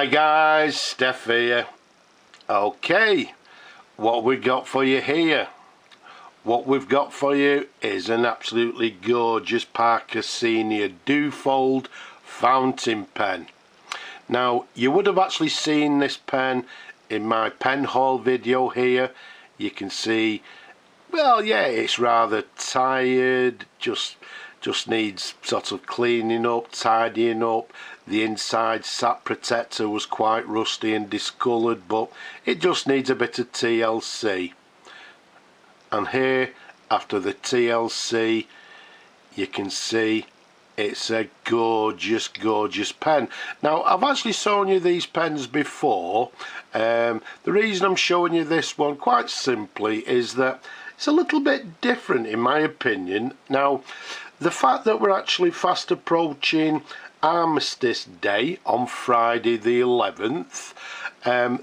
guys, Steph here. Okay, what we got for you here? What we've got for you is an absolutely gorgeous UK Senior Duofold fountain pen. Now, you would have actually seen this pen in my pen haul video here. You can see, well, yeah, it's rather tired, just needs sort of cleaning up, tidying up. The inside sap protector was quite rusty and discoloured, but it just needs a bit of TLC. And here, after the TLC, you can see it's a gorgeous pen. Now, I've actually shown you these pens before. The reason I'm showing you this one, quite simply, is that it's a little bit different in my opinion. Now, the fact that we're actually fast approaching Armistice Day on Friday the 11th,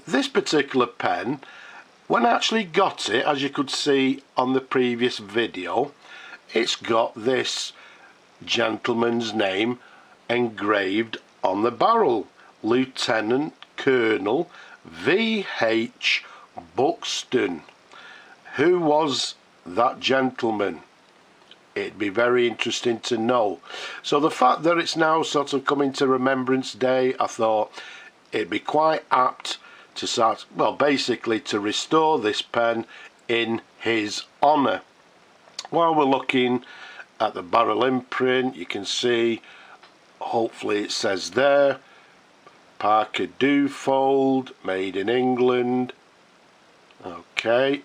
this particular pen, when I actually got it, as you could see on the previous video, it's got this gentleman's name engraved on the barrel, Lieutenant Colonel V.H. Buxton. Who was that gentleman? It'd be very interesting to know. So the fact that it's now sort of coming to Remembrance Day, I thought it'd be quite apt to start, well, basically to restore this pen in his honour. While we're looking at the barrel imprint, you can see, hopefully it says there, UK Duofold, made in England. Okay.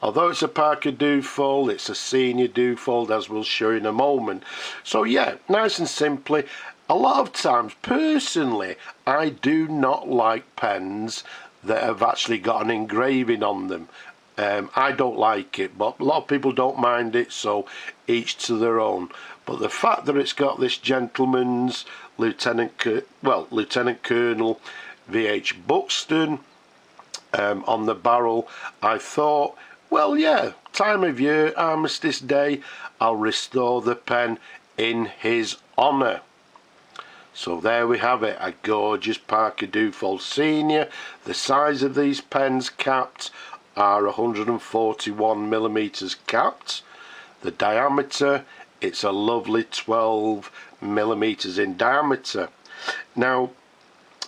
Although it's a UK Duofold, it's a Senior Duofold, as we'll show in a moment. So yeah, nice and simply, a lot of times, personally, I do not like pens that have actually got an engraving on them. I don't like it, but a lot of people don't mind it, so each to their own. But the fact that it's got this gentleman's Lieutenant Colonel V.H. Buxton on the barrel, I thought, well, yeah, time of year, Armistice Day, I'll restore the pen in his honour. So there we have it, a gorgeous UK Duofold Senior. The size of these pens capped are 141mm capped. The diameter, it's a lovely 12mm in diameter. Now,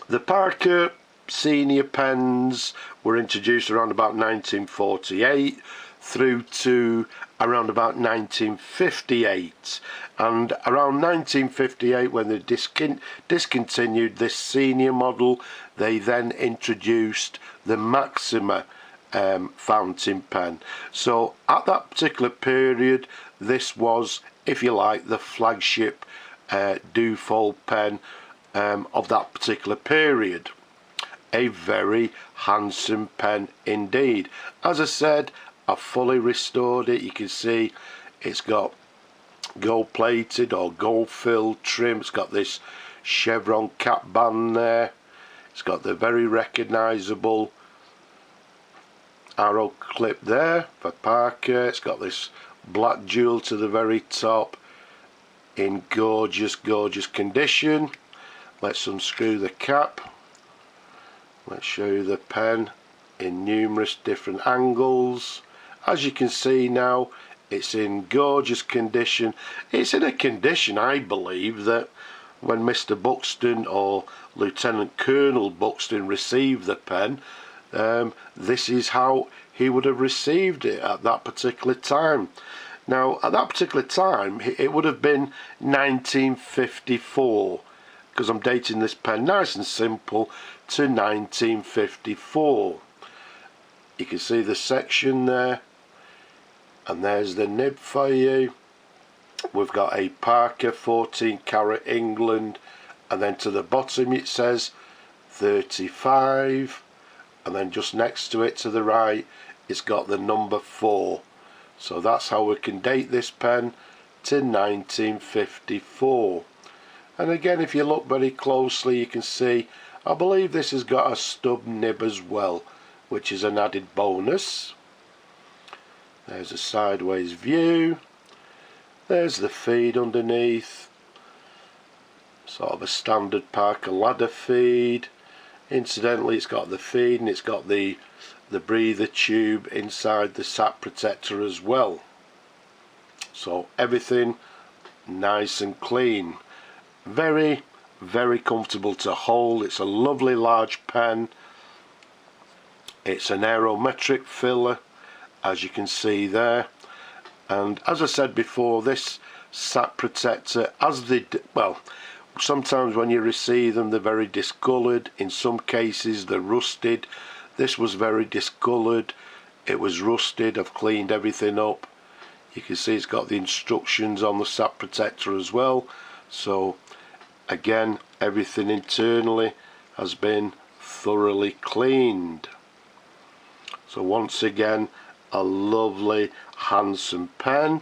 the Parker Senior pens were introduced around about 1948 through to around about 1958, and around 1958, when they discontinued this senior model, they then introduced the Maxima fountain pen. So at that particular period, this was, if you like, the flagship Duofold pen of that particular period. A very handsome pen indeed. As I said, I fully restored it. You can see it's got gold plated or gold filled trim. It's got this chevron cap band there. It's got the very recognisable arrow clip there for Parker. It's got this black jewel to the very top in gorgeous condition. Let's unscrew the cap. Let's show you the pen in numerous different angles. As you can see now, it's in gorgeous condition. It's in a condition, I believe, that when Mr. Buxton or Lieutenant Colonel Buxton received the pen, this is how he would have received it at that particular time. Now, at that particular time, it would have been 1954, because I'm dating this pen nice and simple to 1954. You can see the section there, and there's the nib for you. We've got a Parker 14 karat England, and then to the bottom it says 35, and then just next to it to the right it's got the number 4. So that's how we can date this pen to 1954. And again, if you look very closely, you can see, I believe this has got a stub nib as well, which is an added bonus. There's a sideways view. There's the feed underneath. Sort of a standard Parker ladder feed. Incidentally, it's got the feed and it's got the breather tube inside the sap protector as well. So everything nice and clean. Very, very comfortable to hold. It's a lovely large pen. It's an aerometric filler, as you can see there. And as I said before, this sap protector, well, sometimes when you receive them they're very discoloured, in some cases they're rusted. This was very discoloured, it was rusted. I've cleaned everything up. You can see it's got the instructions on the sap protector as well. So again, everything internally has been thoroughly cleaned. So once again, a lovely handsome pen.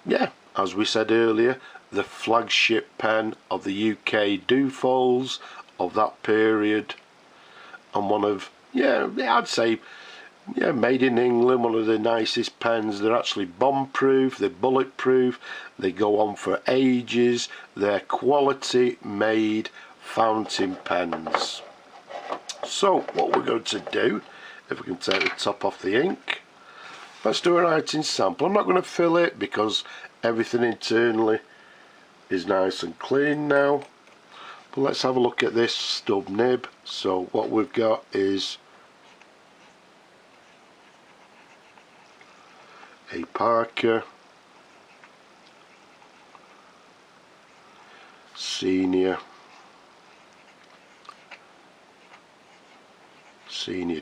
Yeah, as we said earlier, the flagship pen of the UK Duofolds of that period, and one of, I'd say, made in England, one of the nicest pens. They're actually bomb proof, they're bulletproof, they go on for ages. They're quality made fountain pens. So what we're going to do, if we can take the top off the ink, let's do a writing sample. I'm not going to fill it because everything internally is nice and clean now. But let's have a look at this stub nib. So what we've got is a Parker Senior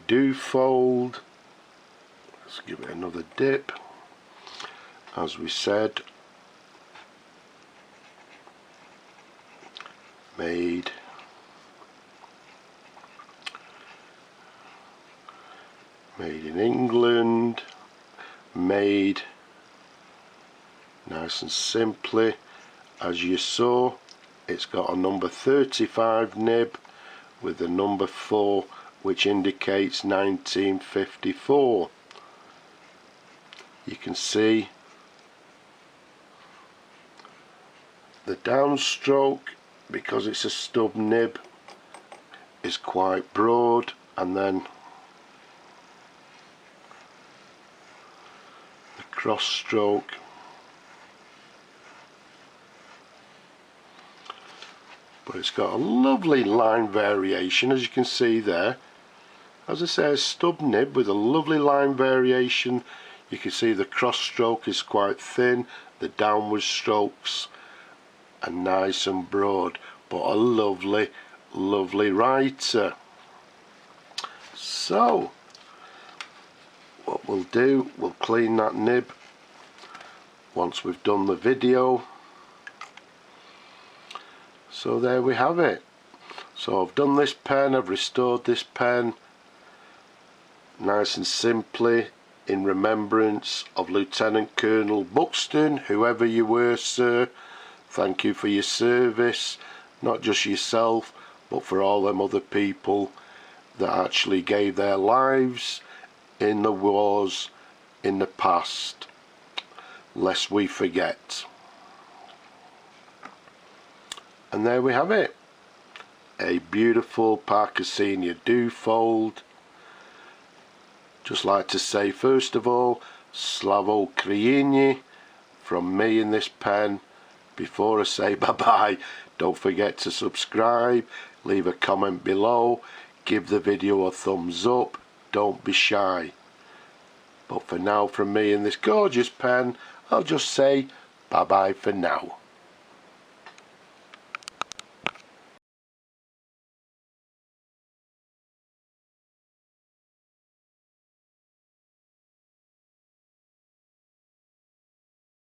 Duofold. Let's give it another dip. As we said, made in England, made nice and simply. As you saw, it's got a number 35 nib with the number 4, which indicates 1954. You can see the downstroke, because it's a stub nib, is quite broad, and then the cross stroke but it's got a lovely line variation, as you can see there. As I say, a stub nib with a lovely line variation. You can see the cross stroke is quite thin, the downward strokes are nice and broad, but a lovely writer. So what we'll do, we'll clean that nib once we've done the video. So there we have it. So I've done this pen, I've restored this pen nice and simply in remembrance of Lieutenant Colonel Buxton. Whoever you were, sir, thank you for your service, not just yourself but for all them other people that actually gave their lives in the wars in the past, lest we forget. And there we have it, a beautiful Parker Senior Duofold. Just like to say, first of all, Slavo Ukraini from me in this pen. Before I say bye bye, don't forget to subscribe, leave a comment below, give the video a thumbs up, don't be shy. But for now, from me in this gorgeous pen, I'll just say bye bye for now.